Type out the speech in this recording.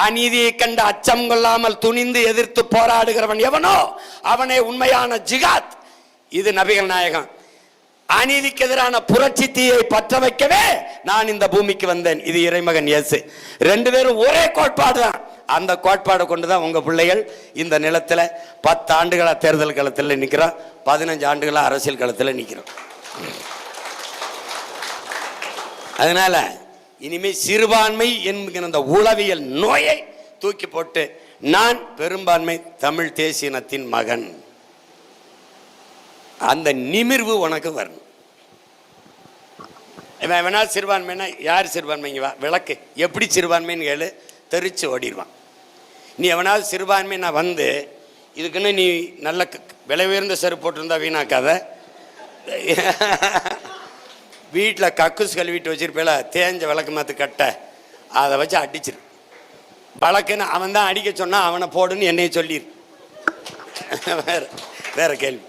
அநீதியை கண்டு அச்சம் கொள்ளாமல் துணிந்து எதிர்த்து போராடுகிறவன் எவனோ அவனே உண்மையான ஜிகாத். இது நபிகள் நாயகம். அநீதிக்கு எதிரான புரட்சி தீயை பற்ற வைக்கவே நான் இந்த பூமிக்கு வந்தேன். இது இறைமகன் இயேசு. ரெண்டு பேரும் ஒரே கோட்பாடு தான். அந்த கோட்பாடை கொண்டுதான் உங்க பிள்ளைகள் இந்த நிலத்துல 10 ஆண்டுகளா தேர்தல் களத்தில் நிக்கிறோம், 15 ஆண்டுகளா அரசியல் களத்தில் நிக்கிறோம். அதனால இனிமே சிறுபான்மை என்கிற அந்த உளவியல் நோயை தூக்கி போட்டு நான் பெரும்பான்மை தமிழ் தேசியனத்தின் மகன், அந்த நிமிர்வு உனக்கு வரணும். இவன் வேணா சிறுபான்மைனா யார் சிறுபான்மைங்க வா விளக்கு எப்படி சிறுபான்மைன்னு கேளு, தெரிச்சு ஓடிடுவான். நீ எவனாவது சிறுபான்மை நான் வந்து இதுக்குன்னு நீ நல்ல விலை உயர்ந்த செருப்பு போட்டிருந்தா வீணாக்காத. வீட்டில் கக்குஸ் கழுவிட்டு வச்சிருப்பேல தேஞ்ச விளக்கு மாற்று கட்ட அதை வச்சு அடிச்சிரு. வழக்குன்னு அவன் தான் அடிக்க சொன்னா அவனை போடுன்னு என்னைய சொல்லிடு. வேற கேள்வி.